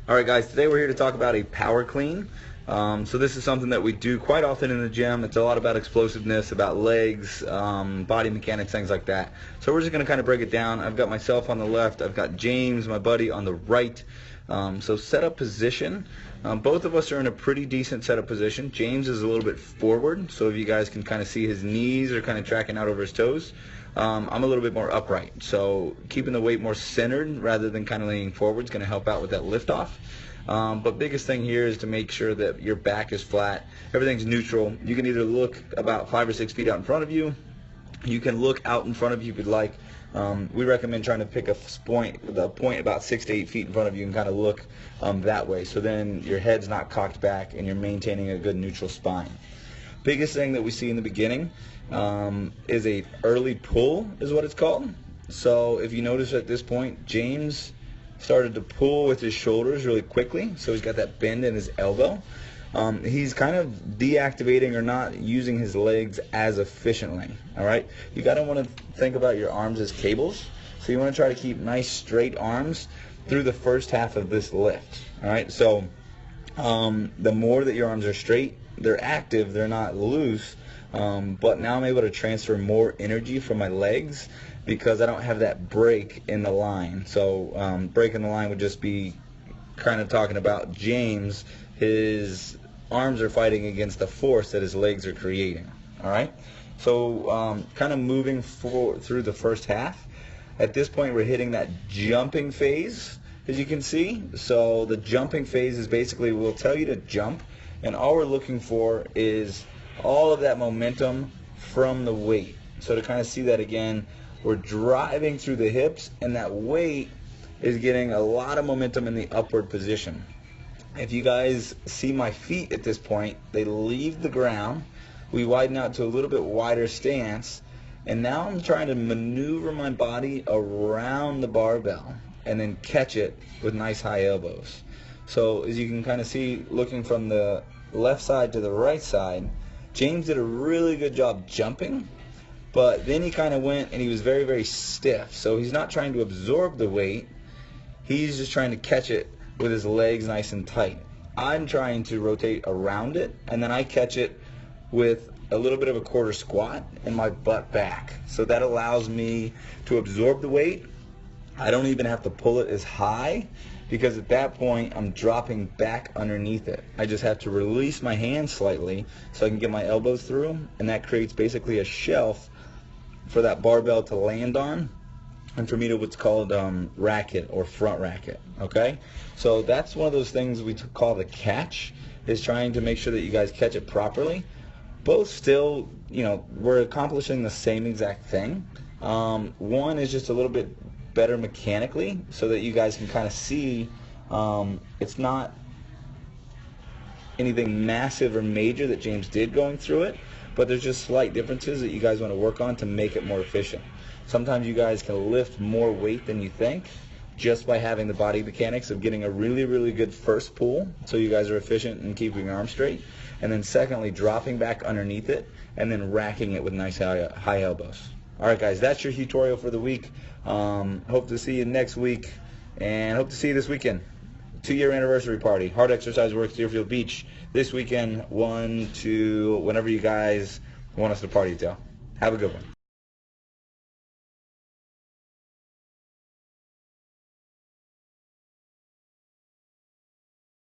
Alright guys, today we're here to talk about a power clean. So this is something that we do quite often in the gym. It's a lot about explosiveness, about legs, body mechanics, things like that. So we're just going to kind of break it down. I've got myself on the left, I've got James, my buddy, on the right. So setup position. Both of us are in a pretty decent setup position. James is a little bit forward, so if you guys can kind of see his knees are kind of tracking out over his toes. I'm a little bit more upright, so keeping the weight more centered rather than kind of leaning forward is going to help out with that lift off. But biggest thing here is to make sure that your back is flat, everything's neutral. You can either look about 5 or 6 feet out in front of you. You can look out in front of you if you'd like. We recommend trying to pick a point about 6 to 8 feet in front of you and kind of look that way. So then your head's not cocked back and you're maintaining a good neutral spine. Biggest thing that we see in the beginning is a early pull, is what it's called. So if you notice at this point, James started to pull with his shoulders really quickly, so he's got that bend in his elbow. He's kind of deactivating or not using his legs as efficiently. All right, you gotta want to think about your arms as cables, so you want to try to keep nice straight arms through the first half of this lift. All right, so the more that your arms are straight, they're active, they're not loose, but now I'm able to transfer more energy from my legs because I don't have that break in the line. So break in the line would just be kind of talking about James. His arms are fighting against the force that his legs are creating. All right, so kind of moving forward through the first half. At this point, we're hitting that jumping phase, as you can see. So the jumping phase is basically, we'll tell you to jump, and all we're looking for is all of that momentum from the weight. So to kind of see that again, we're driving through the hips, and that weight is getting a lot of momentum in the upward position. If you guys see my feet at this point, they leave the ground. We widen out to a little bit wider stance, and now I'm trying to maneuver my body around the barbell and then catch it with nice high elbows. So as you can kind of see, looking from the left side to the right side, James did a really good job jumping, but then he kind of went and he was very, very stiff. So he's not trying to absorb the weight, he's just trying to catch it with his legs nice and tight. I'm trying to rotate around it, and then I catch it with a little bit of a quarter squat and my butt back. So that allows me to absorb the weight. I don't even have to pull it as high, because at that point I'm dropping back underneath it. I just have to release my hands slightly so I can get my elbows through, and that creates basically a shelf for that barbell to land on, and for me to what's called racket or front racket. Okay, so that's one of those things we call the catch, is trying to make sure that you guys catch it properly. Both still, we're accomplishing the same exact thing. One is just a little bit better mechanically, so that you guys can kind of see it's not anything massive or major that James did going through it, but there's just slight differences that you guys want to work on to make it more efficient. Sometimes you guys can lift more weight than you think just by having the body mechanics of getting a really, really good first pull, so you guys are efficient in keeping your arms straight, and then secondly, dropping back underneath it and then racking it with nice high elbows. Alright guys, that's your tutorial for the week. Hope to see you next week, and hope to see you this weekend. 2-year anniversary party, Hard Exercise Works Deerfield Beach, this weekend, 1 to whenever you guys want us to party till. Have a good one.